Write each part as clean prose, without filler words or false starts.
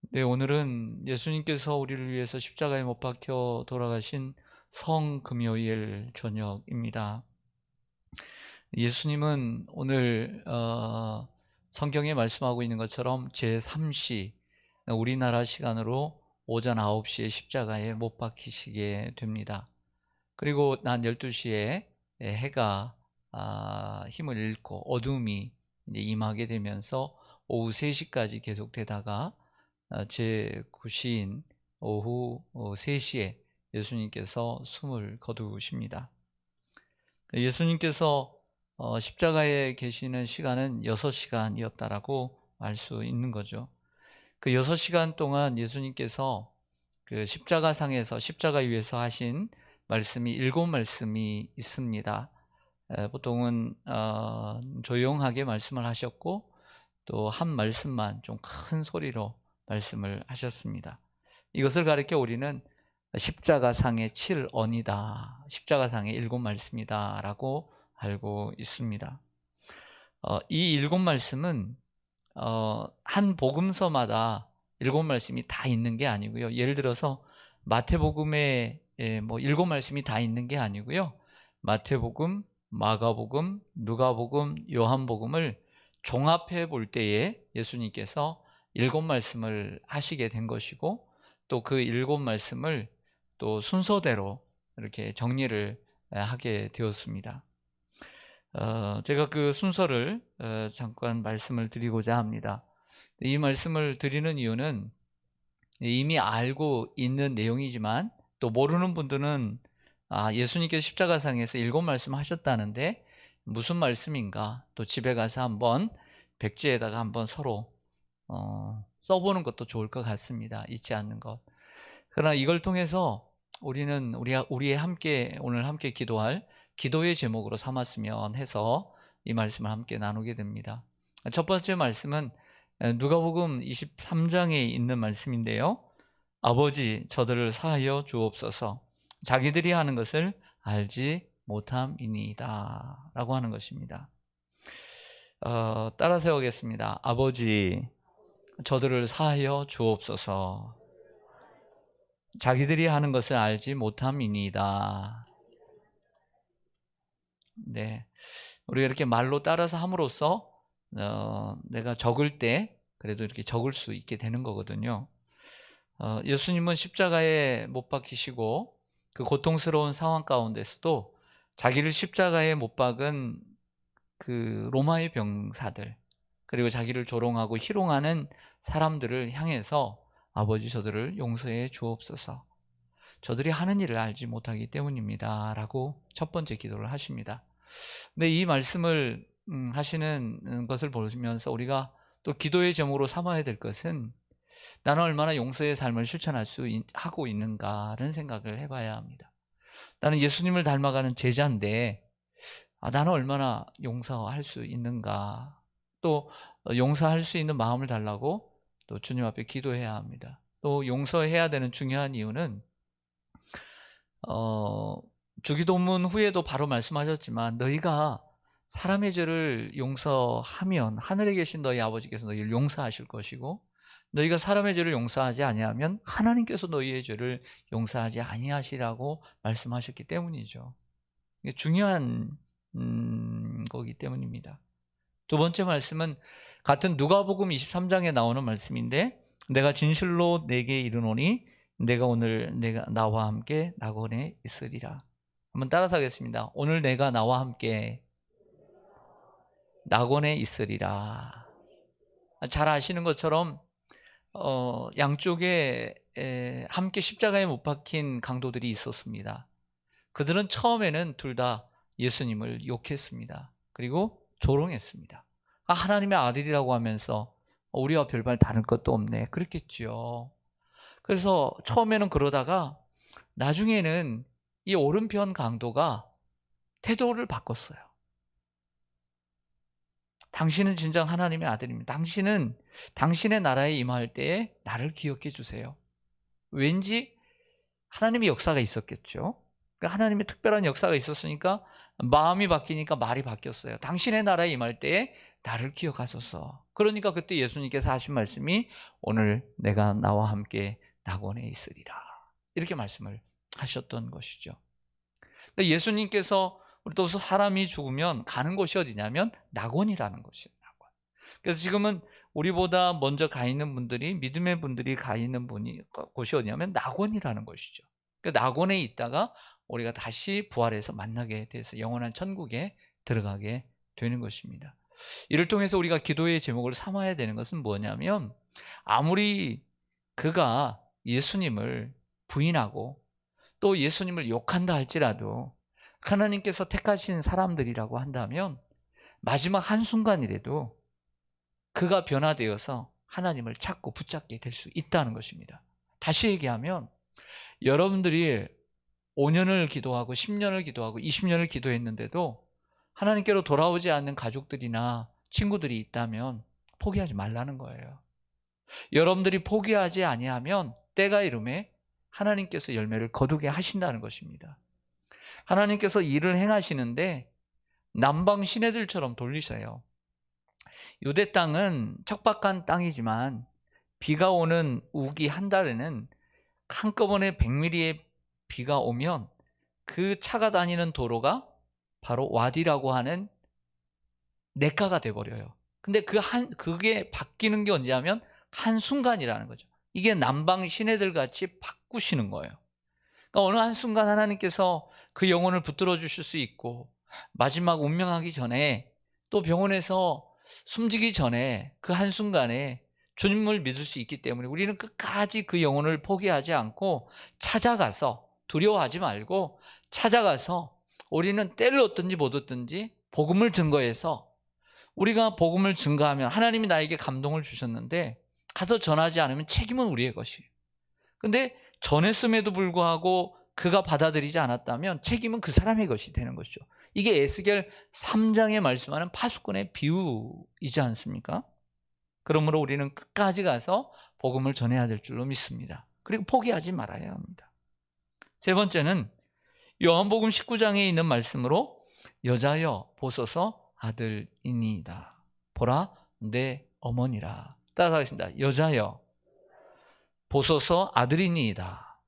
네, 오늘은 예수님께서 우리를 위해서 십자가에 못 박혀 돌아가신 성금요일 저녁입니다. 예수님은 오늘 성경에 말씀하고 있는 것처럼 제3시 우리나라 시간으로 오전 9시에 십자가에 못 박히시게 됩니다. 그리고 낮 12시에 해가 힘을 잃고 어둠이 이제 임하게 되면서 오후 3시까지 계속되다가 제9시인 오후 3시에 예수님께서 숨을 거두십니다. 예수님께서 십자가에 계시는 시간은 6시간이었다라고 알 수 있는 거죠. 그 6시간 동안 예수님께서 그 십자가상에서 십자가 위에서 하신 말씀이 7말씀이 있습니다. 보통은 조용하게 말씀을 하셨고 또 한 말씀만 좀 큰 소리로 말씀을 하셨습니다. 이것을 가리켜 우리는 십자가상의 7언이다. 십자가상의 7말씀이다 라고 알고 있습니다. 이 7말씀은 한 복음서마다 7말씀이 다 있는 게 아니고요. 예를 들어서 마태복음에 뭐 7말씀이 다 있는 게 아니고요. 마태복음, 마가복음, 누가복음, 요한복음을 종합해 볼 때에 예수님께서 7말씀을 하시게 된 것이고 또 그 7말씀을 또 순서대로 이렇게 정리를 하게 되었습니다. 제가 그 순서를 잠깐 말씀을 드리고자 합니다. 이 말씀을 드리는 이유는 이미 알고 있는 내용이지만 또 모르는 분들은 예수님께서 십자가상에서 7말씀 하셨다는데 무슨 말씀인가 또 집에 가서 한번 백지에다가 한번 서로 써보는 것도 좋을 것 같습니다. 잊지 않는 것. 그러나 이걸 통해서 우리는 우리의 오늘 함께 기도할 기도의 제목으로 삼았으면 해서 이 말씀을 함께 나누게 됩니다. 첫 번째 말씀은 누가복음 23장에 있는 말씀인데요. 아버지 저들을 사하여 주옵소서 자기들이 하는 것을 알지 못함이니이다 라고 하는 것입니다. 따라 세우겠습니다. 아버지 저들을 사하여 주옵소서 자기들이 하는 것을 알지 못함이니이다. 네, 우리가 이렇게 말로 따라서 함으로써 내가 적을 때 그래도 이렇게 적을 수 있게 되는 거거든요. 예수님은 십자가에 못 박히시고 그 고통스러운 상황 가운데서도 자기를 십자가에 못 박은 그 로마의 병사들 그리고 자기를 조롱하고 희롱하는 사람들을 향해서 아버지 저들을 용서해 주옵소서 저들이 하는 일을 알지 못하기 때문입니다 라고 첫 번째 기도를 하십니다. 근데 이 말씀을 하시는 것을 보시면서 우리가 또 기도의 제목으로 삼아야 될 것은 나는 얼마나 용서의 삶을 실천할 하고 있는가라는 생각을 해봐야 합니다. 나는 예수님을 닮아가는 제자인데 나는 얼마나 용서할 수 있는가 또 용서할 수 있는 마음을 달라고 또 주님 앞에 기도해야 합니다. 또 용서해야 되는 중요한 이유는 주기도문 후에도 바로 말씀하셨지만 너희가 사람의 죄를 용서하면 하늘에 계신 너희 아버지께서 너희를 용서하실 것이고 너희가 사람의 죄를 용서하지 아니하면 하나님께서 너희의 죄를 용서하지 아니하시라고 말씀하셨기 때문이죠. 이게 중요한 거기 때문입니다. 두 번째 말씀은 같은 누가복음 23장에 나오는 말씀인데 내가 진실로 내게 이르노니 내가 오늘 나와 함께 낙원에 있으리라. 한번 따라서 하겠습니다. 오늘 내가 나와 함께 낙원에 있으리라. 잘 아시는 것처럼 양쪽에 함께 십자가에 못 박힌 강도들이 있었습니다. 그들은 처음에는 둘 다 예수님을 욕했습니다. 그리고 조롱했습니다. 하나님의 아들이라고 하면서 우리와 별반 다른 것도 없네 그랬겠죠. 그래서 처음에는 그러다가 나중에는 이 오른편 강도가 태도를 바꿨어요. 당신은 진정 하나님의 아들입니다. 당신은 당신의 나라에 임할 때에 나를 기억해 주세요. 왠지 하나님의 역사가 있었겠죠. 하나님의 특별한 역사가 있었으니까 마음이 바뀌니까 말이 바뀌었어요. 당신의 나라에 임할 때에 나를 기억하소서. 그러니까 그때 예수님께서 하신 말씀이 오늘 내가 나와 함께 낙원에 있으리라, 이렇게 말씀을 하셨던 것이죠. 예수님께서 우리 또 사람이 죽으면 가는 곳이 어디냐면 낙원이라는 곳이에요. 낙원. 그래서 지금은 우리보다 먼저 가 있는 분들이, 믿음의 분들이 가 있는 곳이 어디냐면 낙원이라는 곳이죠. 그 낙원에 있다가 우리가 다시 부활해서 만나게 돼서 영원한 천국에 들어가게 되는 것입니다. 이를 통해서 우리가 기도의 제목을 삼아야 되는 것은 뭐냐면, 아무리 그가 예수님을 부인하고 또 예수님을 욕한다 할지라도 하나님께서 택하신 사람들이라고 한다면 마지막 한순간이라도 그가 변화되어서 하나님을 찾고 붙잡게 될 수 있다는 것입니다. 다시 얘기하면, 여러분들이 5년을 기도하고 10년을 기도하고 20년을 기도했는데도 하나님께로 돌아오지 않는 가족들이나 친구들이 있다면 포기하지 말라는 거예요. 여러분들이 포기하지 아니하면 때가 이름에 하나님께서 열매를 거두게 하신다는 것입니다. 하나님께서 일을 행하시는데 남방 시내들처럼 돌리세요. 유대 땅은 척박한 땅이지만 비가 오는 우기 한 달에는 한꺼번에 100mm의 비가 오면 그 차가 다니는 도로가 바로 와디라고 하는 냇가가 돼버려요. 근데 그게 바뀌는 게 언제냐면 한순간이라는 거죠. 이게 남방 시내들 같이 바꾸시는 거예요. 그러니까 어느 한순간 하나님께서 그 영혼을 붙들어 주실 수 있고, 마지막 운명하기 전에 또 병원에서 숨지기 전에 그 한순간에 주님을 믿을 수 있기 때문에 우리는 끝까지 그 영혼을 포기하지 않고 찾아가서, 두려워하지 말고 찾아가서, 우리는 때를 얻든지 못 얻든지 복음을 증거해서, 우리가 복음을 증거하면 하나님이 나에게 감동을 주셨는데 가서 전하지 않으면 책임은 우리의 것이에요. 근데 전했음에도 불구하고 그가 받아들이지 않았다면 책임은 그 사람의 것이 되는 것이죠. 이게 에스겔 3장에 말씀하는 파수꾼의 비유이지 않습니까? 그러므로 우리는 끝까지 가서 복음을 전해야 될 줄로 믿습니다. 그리고 포기하지 말아야 합니다. 세 번째는 요한복음 19장에 있는 말씀으로 여자여 보소서 아들이니이다. 보라 내 어머니라. 따라하겠습니다. 여자여 보소서 아들이니이다.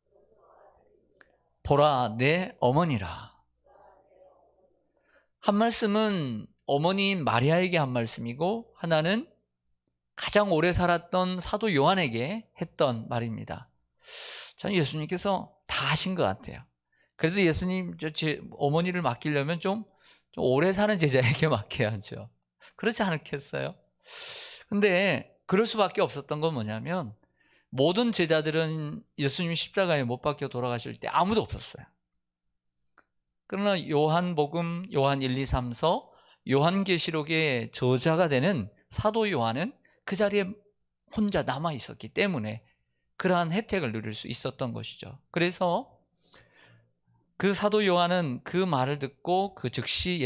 보라 내 어머니라. 한 말씀은 어머니인 마리아에게 한 말씀이고, 하나는 가장 오래 살았던 사도 요한에게 했던 말입니다. 저는 예수님께서 다 하신 것 같아요. 그래도 예수님 제 어머니를 맡기려면 좀 오래 사는 제자에게 맡겨야죠. 그렇지 않겠어요? 근데 그럴 수밖에 없었던 건 뭐냐면, 모든 제자들은 예수님 십자가에 못 박혀 돌아가실 때 아무도 없었어요. 그러나 요한복음, 요한 1, 2, 3서, 요한계시록의 저자가 되는 사도 요한은 그 자리에 혼자 남아 있었기 때문에 그러한 혜택을 누릴 수 있었던 것이죠. 그래서 그 사도 요한은 그 말을 듣고 그 즉시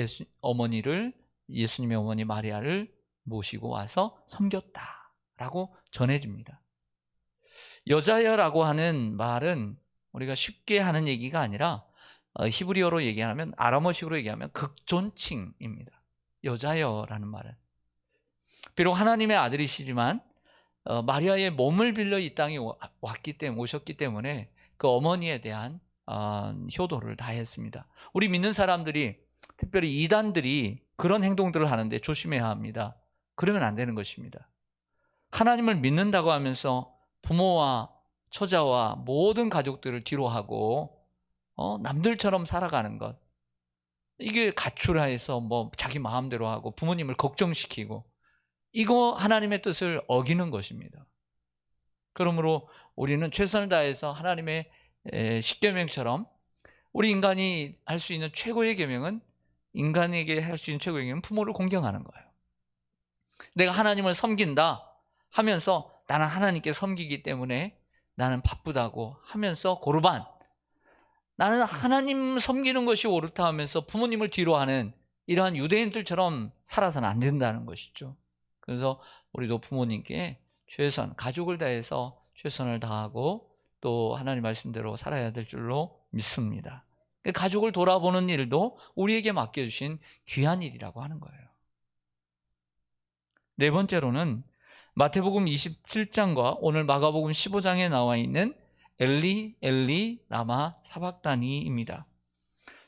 예수님의 어머니 마리아를 모시고 와서 섬겼다라고 전해집니다. 여자여라고 하는 말은 우리가 쉽게 하는 얘기가 아니라 히브리어로 얘기하면, 아람어식으로 얘기하면 극존칭입니다. 여자여라는 말은 비록 하나님의 아들이시지만 마리아의 몸을 빌려 이 땅에 오셨기 때문에 그 어머니에 대한 효도를 다했습니다. 우리 믿는 사람들이, 특별히 이단들이 그런 행동들을 하는데 조심해야 합니다. 그러면 안 되는 것입니다. 하나님을 믿는다고 하면서 부모와 처자와 모든 가족들을 뒤로 하고 남들처럼 살아가는 것, 이게 가출해서 자기 마음대로 하고 부모님을 걱정시키고, 이거 하나님의 뜻을 어기는 것입니다. 그러므로 우리는 최선을 다해서 하나님의 십계명처럼, 우리 인간이 할 수 있는 최고의 계명은, 인간에게 할 수 있는 최고의 계명은 부모를 공경하는 거예요. 내가 하나님을 섬긴다 하면서 나는 하나님께 섬기기 때문에 나는 바쁘다고 하면서 고르반, 나는 하나님 섬기는 것이 옳다 하면서 부모님을 뒤로 하는 이러한 유대인들처럼 살아서는 안 된다는 것이죠. 그래서 우리도 부모님께 최선, 가족을 다해서 최선을 다하고 또 하나님 말씀대로 살아야 될 줄로 믿습니다. 가족을 돌아보는 일도 우리에게 맡겨주신 귀한 일이라고 하는 거예요. 네 번째로는 마태복음 27장과 오늘 마가복음 15장에 나와 있는 엘리 엘리 라마 사박다니입니다.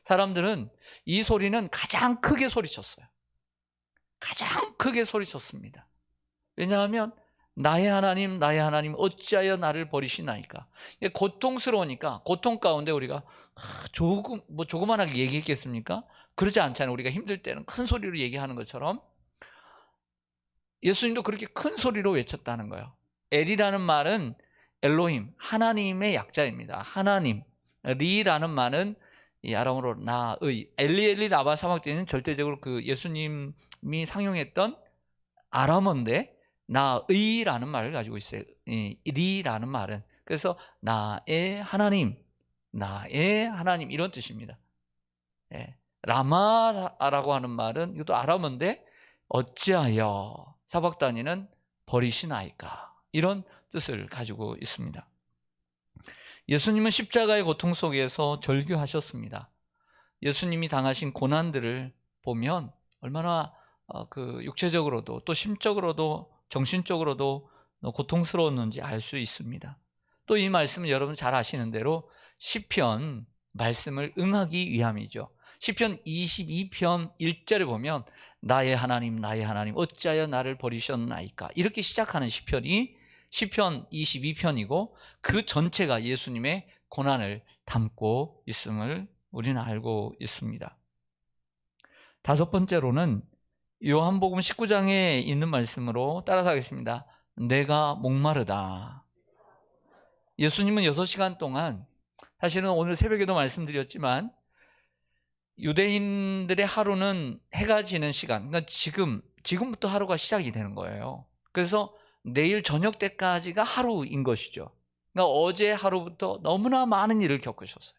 사람들은 이 소리는 가장 크게 소리쳤어요. 가장 크게 소리쳤습니다. 왜냐하면 나의 하나님 어찌하여 나를 버리시나이까. 고통스러우니까. 고통 가운데 우리가 조그만하게 얘기했겠습니까? 그러지 않잖아요. 우리가 힘들 때는 큰 소리로 얘기하는 것처럼 예수님도 그렇게 큰 소리로 외쳤다는 거예요. 엘이라는 말은 엘로힘, 하나님의 약자입니다. 하나님. 리라는 말은 이 아람어로 나의. 엘리 라바 사박다니는 절대적으로 그 예수님이 상용했던 아람어인데 나의라는 말을 가지고 있어요. 리라는 말은. 그래서 나의 하나님 이런 뜻입니다. 라마라고 하는 말은 이것도 아람어인데 어찌하여 사박다니는 버리시나이까, 이런 뜻을 가지고 있습니다. 예수님은 십자가의 고통 속에서 절규하셨습니다. 예수님이 당하신 고난들을 보면 얼마나 육체적으로도 또 심적으로도 정신적으로도 고통스러웠는지 알 수 있습니다. 또 이 말씀은 여러분 잘 아시는 대로 시편 말씀을 응하기 위함이죠. 시편 22편 1절에 보면 나의 하나님 어찌하여 나를 버리셨나이까, 이렇게 시작하는 시편이 시편 22편이고 그 전체가 예수님의 고난을 담고 있음을 우리는 알고 있습니다. 다섯 번째로는 요한복음 19장에 있는 말씀으로 따라가겠습니다. 내가 목마르다. 예수님은 6시간 동안, 사실은 오늘 새벽에도 말씀드렸지만 유대인들의 하루는 해가 지는 시간, 그러니까 지금부터 하루가 시작이 되는 거예요. 그래서 내일 저녁 때까지가 하루인 것이죠. 그러니까 어제 하루부터 너무나 많은 일을 겪으셨어요.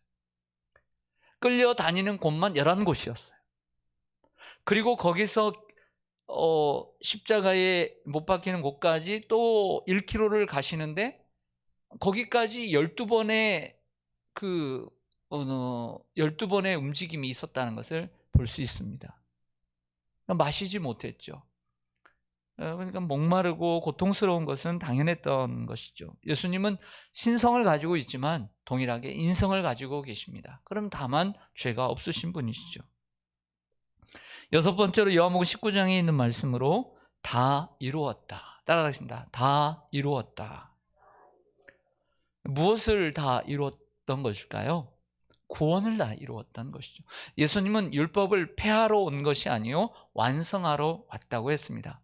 끌려다니는 곳만 11곳이었어요. 그리고 거기서 십자가에 못 박히는 곳까지 또 1km를 가시는데 거기까지 12번의 12번의 움직임이 있었다는 것을 볼 수 있습니다. 마시지 못했죠. 그러니까 목마르고 고통스러운 것은 당연했던 것이죠. 예수님은 신성을 가지고 있지만 동일하게 인성을 가지고 계십니다. 그럼 다만 죄가 없으신 분이시죠. 여섯 번째로 요한복음 19장에 있는 말씀으로 다 이루었다. 따라가겠습니다. 다 이루었다. 무엇을 다 이루었던 것일까요? 구원을 다 이루었던 것이죠. 예수님은 율법을 폐하러 온 것이 아니요 완성하러 왔다고 했습니다.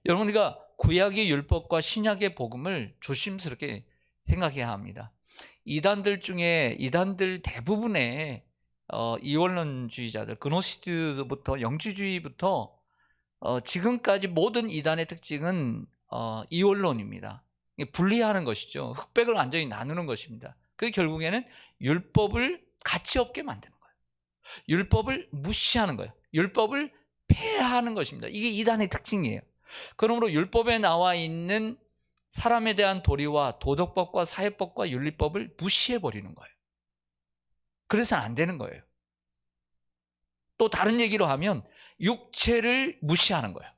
여러분, 우리가 구약의 율법과 신약의 복음을 조심스럽게 생각해야 합니다. 이단들 대부분의 이원론주의자들, 그노시스트부터 영지주의부터 지금까지 모든 이단의 특징은 이원론입니다. 분리하는 것이죠. 흑백을 완전히 나누는 것입니다. 그게 결국에는 율법을 가치 없게 만드는 거예요. 율법을 무시하는 거예요. 율법을 폐하는 것입니다. 이게 이단의 특징이에요. 그러므로 율법에 나와 있는 사람에 대한 도리와 도덕법과 사회법과 윤리법을 무시해버리는 거예요. 그래서는 안 되는 거예요. 또 다른 얘기로 하면 육체를 무시하는 거예요.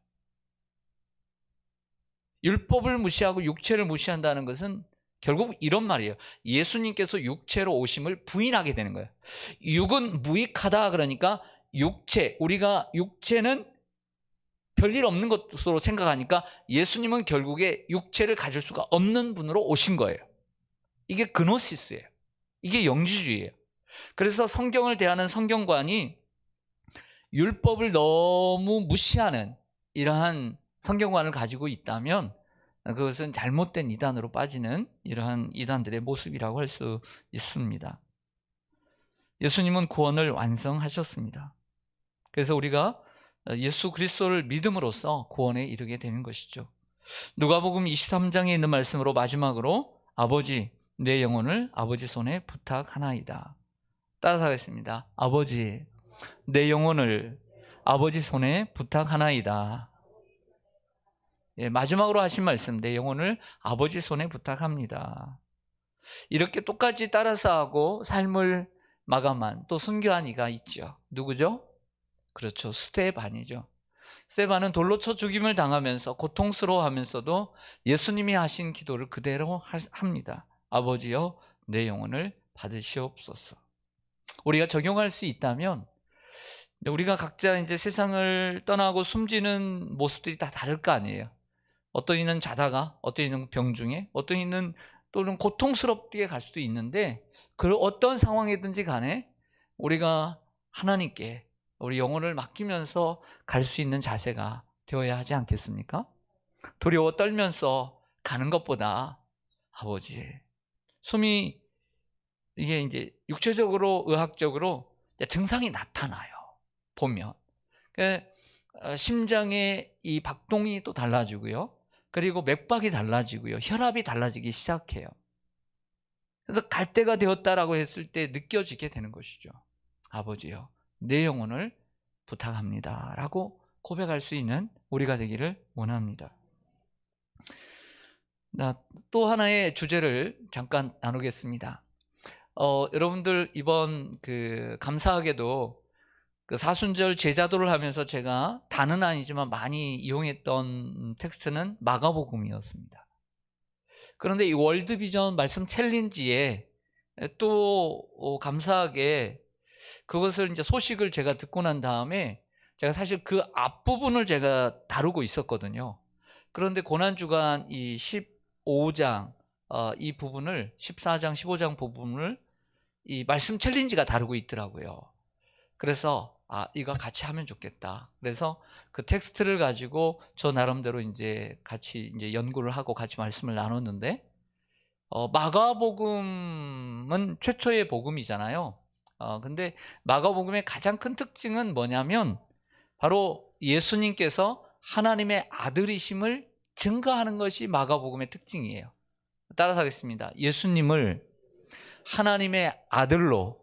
율법을 무시하고 육체를 무시한다는 것은 결국 이런 말이에요. 예수님께서 육체로 오심을 부인하게 되는 거예요. 육은 무익하다, 그러니까 우리가 육체는 별일 없는 것으로 생각하니까 예수님은 결국에 육체를 가질 수가 없는 분으로 오신 거예요. 이게 그노시스예요. 이게 영지주의예요. 그래서 성경을 대하는 성경관이 율법을 너무 무시하는 이러한 성경관을 가지고 있다면 그것은 잘못된 이단으로 빠지는 이러한 이단들의 모습이라고 할 수 있습니다. 예수님은 구원을 완성하셨습니다. 그래서 우리가 예수 그리스도를 믿음으로써 구원에 이르게 되는 것이죠. 누가복음 23장에 있는 말씀으로 마지막으로 아버지, 내 영혼을 아버지 손에 부탁하나이다. 따라서 하겠습니다. 아버지, 내 영혼을 아버지 손에 부탁하나이다. 마지막으로 하신 말씀, 내 영혼을 아버지 손에 부탁합니다. 이렇게 똑같이 따라서 하고 삶을 마감한 또 순교한 이가 있죠. 누구죠? 그렇죠. 스데반이죠. 스데반은 돌로 쳐 죽임을 당하면서 고통스러워하면서도 예수님이 하신 기도를 그대로 합니다. 아버지여 내 영혼을 받으시옵소서. 우리가 적용할 수 있다면 우리가 각자 이제 세상을 떠나고 숨지는 모습들이 다 다를 거 아니에요. 어떤 이는 자다가, 어떤 이는 병중에, 어떤 이는 또는 고통스럽게 갈 수도 있는데, 그 어떤 상황이든지 간에 우리가 하나님께 우리 영혼을 맡기면서 갈 수 있는 자세가 되어야 하지 않겠습니까? 두려워 떨면서 가는 것보다 아버지, 숨이 이게 이제 육체적으로 의학적으로 증상이 나타나요. 보면 심장의 이 박동이 또 달라지고요. 그리고 맥박이 달라지고요. 혈압이 달라지기 시작해요. 그래서 갈 때가 되었다라고 했을 때 느껴지게 되는 것이죠. 아버지요, 내 영혼을 부탁합니다 라고 고백할 수 있는 우리가 되기를 원합니다. 또 하나의 주제를 잠깐 나누겠습니다. 여러분들 이번 감사하게도 사순절 제자도를 하면서 제가 다는 아니지만 많이 이용했던 텍스트는 마가복음이었습니다. 그런데 이 월드비전 말씀 챌린지에 또 감사하게 그것을 이제 소식을 제가 듣고 난 다음에 제가 사실 그 앞부분을 제가 다루고 있었거든요. 그런데 고난주간 이 15장 이 부분을 14장 15장 부분을 이 말씀 챌린지가 다루고 있더라고요. 그래서 이거 같이 하면 좋겠다. 그래서 그 텍스트를 가지고 저 나름대로 이제 같이 이제 연구를 하고 같이 말씀을 나눴는데, 마가복음은 최초의 복음이잖아요. 근데 마가복음의 가장 큰 특징은 뭐냐면 바로 예수님께서 하나님의 아들이심을 증거하는 것이 마가복음의 특징이에요. 따라서 하겠습니다. 예수님을 하나님의 아들로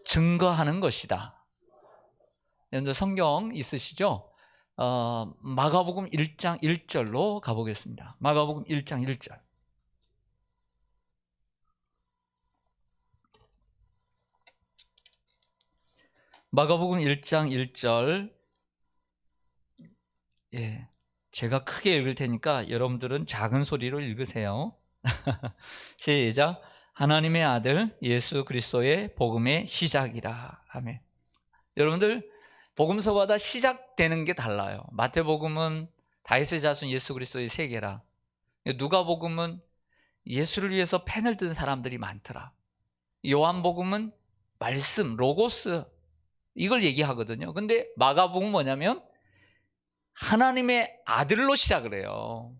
증거하는 것이다. 여러분들 성경 있으시죠? 마가복음 1장 1절로 가보겠습니다. 마가복음 1장 1절. 마가복음 1장 1절. 예, 제가 크게 읽을 테니까 여러분들은 작은 소리로 읽으세요. 시작. 하나님의 아들 예수 그리스도의 복음의 시작이라. 아멘. 여러분들 복음서마다 시작되는 게 달라요. 마태복음은 다윗의 자손 예수 그리스도의 세계라. 누가복음은 예수를 위해서 펜을 든 사람들이 많더라. 요한복음은 말씀, 로고스 이걸 얘기하거든요. 근데 마가복음은 뭐냐면 하나님의 아들로 시작을 해요.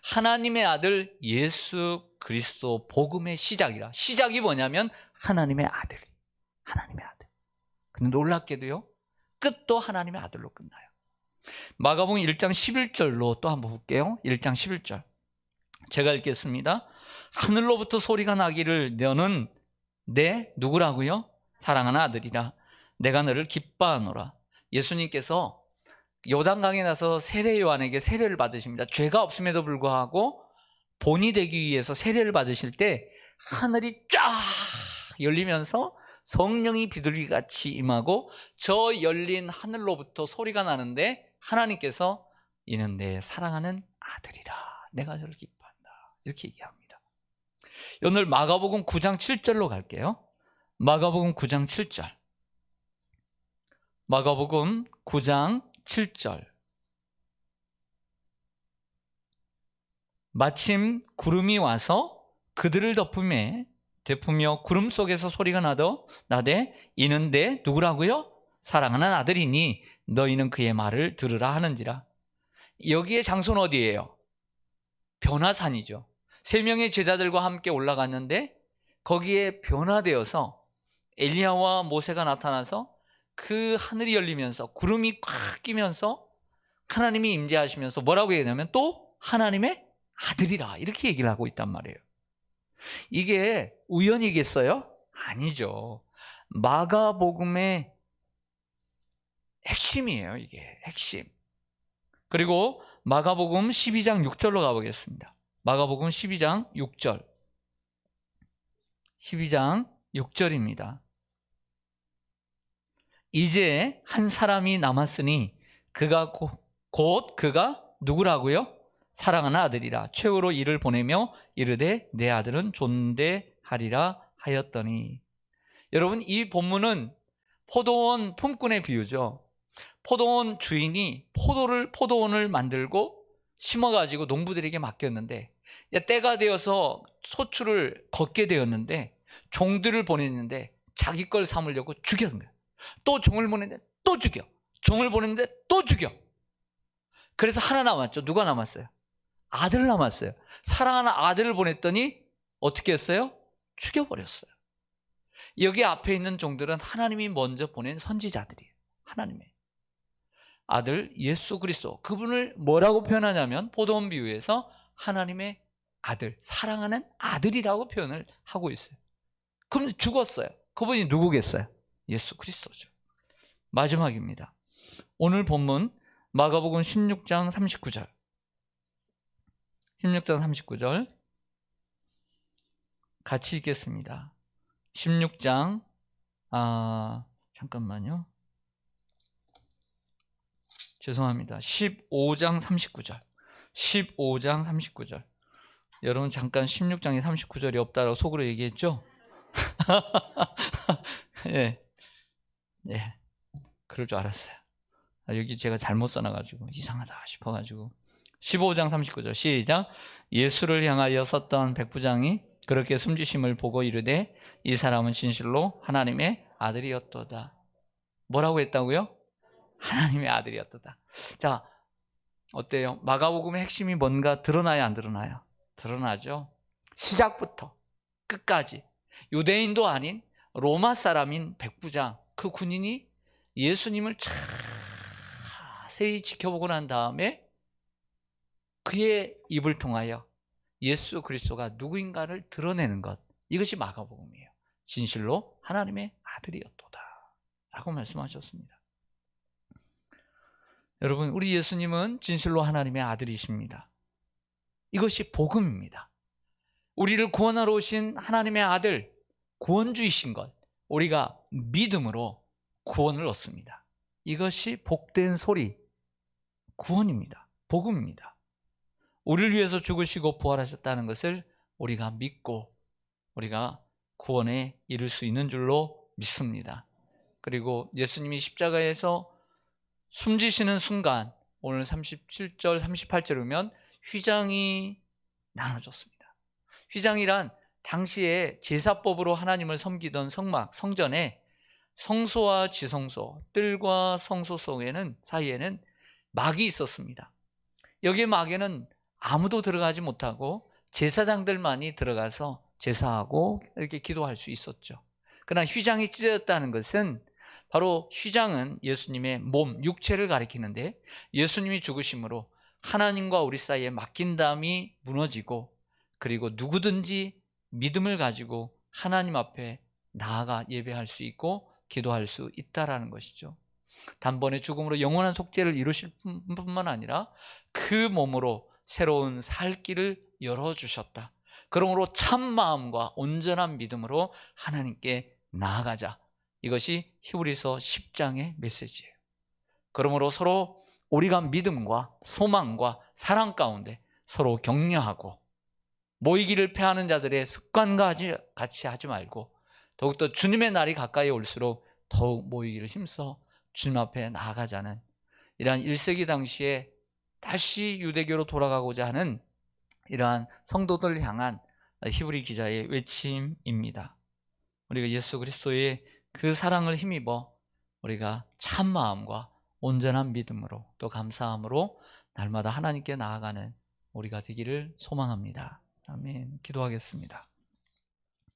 하나님의 아들 예수 그리스도 복음의 시작이라. 시작이 뭐냐면 하나님의 아들. 하나님의 아들. 근데 놀랍게도요, 끝도 하나님의 아들로 끝나요. 마가복음 1장 11절로 또 한번 볼게요. 1장 11절. 제가 읽겠습니다. 하늘로부터 소리가 나기를 너는 내 누구라고요? 사랑하는 아들이라. 내가 너를 기뻐하노라. 예수님께서 요단강에 나서 세례 요한에게 세례를 받으십니다. 죄가 없음에도 불구하고 본이 되기 위해서 세례를 받으실 때 하늘이 쫙 열리면서 성령이 비둘기같이 임하고 저 열린 하늘로부터 소리가 나는데 하나님께서 이는 내 사랑하는 아들이라. 내가 저를 기뻐한다. 이렇게 얘기합니다. 오늘 마가복음 9장 7절로 갈게요. 마가복음 9장 7절. 마가복음 9장 7절. 마침 구름이 와서 그들을 덮으며 구름 속에서 소리가 나되 이는 내 누구라고요? 사랑하는 아들이니 너희는 그의 말을 들으라 하는지라. 여기에 장소는 어디예요? 변화산이죠. 3명의 제자들과 함께 올라갔는데 거기에 변화되어서 엘리야와 모세가 나타나서 그 하늘이 열리면서 구름이 꽉 끼면서 하나님이 임재하시면서 뭐라고 얘기하냐면 또 하나님의 아들이라 이렇게 얘기를 하고 있단 말이에요. 이게 우연이겠어요? 아니죠. 마가복음의 핵심이에요. 이게 핵심. 그리고 마가복음 12장 6절로 가보겠습니다. 마가복음 12장 6절. 12장 6절입니다. 이제 한 사람이 남았으니 그가 곧 그가 누구라고요? 사랑하는 아들이라 최후로 이를 보내며 이르되 내 아들은 존대하리라 하였더니. 여러분, 이 본문은 포도원 품꾼의 비유죠. 포도원 주인이 포도원을 만들고 심어가지고 농부들에게 맡겼는데, 때가 되어서 소출을 걷게 되었는데 종들을 보냈는데 자기 걸 삼으려고 죽였는 거예요. 또 종을 보냈는데 또 죽여, 종을 보냈는데 또 죽여. 그래서 하나 남았죠. 누가 남았어요? 아들 남았어요. 사랑하는 아들을 보냈더니 어떻게 했어요? 죽여버렸어요. 여기 앞에 있는 종들은 하나님이 먼저 보낸 선지자들이에요. 하나님의 아들 예수 그리스도, 그분을 뭐라고 표현하냐면 포도원 비유에서 하나님의 아들, 사랑하는 아들이라고 표현을 하고 있어요. 그럼 죽었어요. 그분이 누구겠어요? 예수 그리스도죠. 마지막입니다. 오늘 본문 마가복음 16장 39절. 16장 39절 같이 읽겠습니다. 16장 잠깐만요. 죄송합니다. 15장 39절. 15장 39절. 여러분 잠깐 16장에 39절이 없다고 속으로 얘기했죠? 예. 예. 그럴 줄 알았어요. 여기 제가 잘못 써놔가지고 이상하다 싶어가지고. 15장 39절 시작. 예수를 향하여 섰던 백부장이 그렇게 숨지심을 보고 이르되 이 사람은 진실로 하나님의 아들이었도다. 뭐라고 했다고요? 하나님의 아들이었도다. 자, 어때요? 마가복음의 핵심이 뭔가 드러나야 안 드러나요? 드러나죠. 시작부터 끝까지 유대인도 아닌 로마 사람인 백부장, 그 군인이 예수님을 자세히 지켜보고 난 다음에 그의 입을 통하여 예수 그리스도가 누구인가를 드러내는 것, 이것이 마가복음이에요. 진실로 하나님의 아들이었도다 라고 말씀하셨습니다. 여러분, 우리 예수님은 진실로 하나님의 아들이십니다. 이것이 복음입니다. 우리를 구원하러 오신 하나님의 아들, 구원주이신 것, 우리가 믿음으로 구원을 얻습니다. 이것이 복된 소리, 구원입니다. 복음입니다. 우리를 위해서 죽으시고 부활하셨다는 것을 우리가 믿고 우리가 구원에 이를 수 있는 줄로 믿습니다. 그리고 예수님이 십자가에서 숨지시는 순간, 오늘 37절 38절 보면 휘장이 나눠졌습니다. 휘장이란 당시에 제사법으로 하나님을 섬기던 성전에 성소와 지성소, 뜰과 성소 사이에는 막이 있었습니다. 여기 막에는 아무도 들어가지 못하고 제사장들만이 들어가서 제사하고 이렇게 기도할 수 있었죠. 그러나 휘장이 찢어졌다는 것은, 바로 휘장은 예수님의 몸, 육체를 가리키는데, 예수님이 죽으심으로 하나님과 우리 사이에 막힌담이 무너지고, 그리고 누구든지 믿음을 가지고 하나님 앞에 나아가 예배할 수 있고 기도할 수 있다라는 것이죠. 단번에 죽음으로 영원한 속죄를 이루실 뿐만 아니라 그 몸으로 새로운 살 길을 열어주셨다. 그러므로 참 마음과 온전한 믿음으로 하나님께 나아가자. 이것이 히브리서 10장의 메시지예요. 그러므로 서로 우리가 믿음과 소망과 사랑 가운데 서로 격려하고, 모이기를 패하는 자들의 습관과 같이 하지 말고, 더욱더 주님의 날이 가까이 올수록 더욱 모이기를 힘써 주님 앞에 나아가자는, 이러한 1세기 당시에 다시 유대교로 돌아가고자 하는 이러한 성도들을 향한 히브리 기자의 외침입니다. 우리가 예수 그리스도의 그 사랑을 힘입어 우리가 참 마음과 온전한 믿음으로 또 감사함으로 날마다 하나님께 나아가는 우리가 되기를 소망합니다. 아멘. 기도하겠습니다.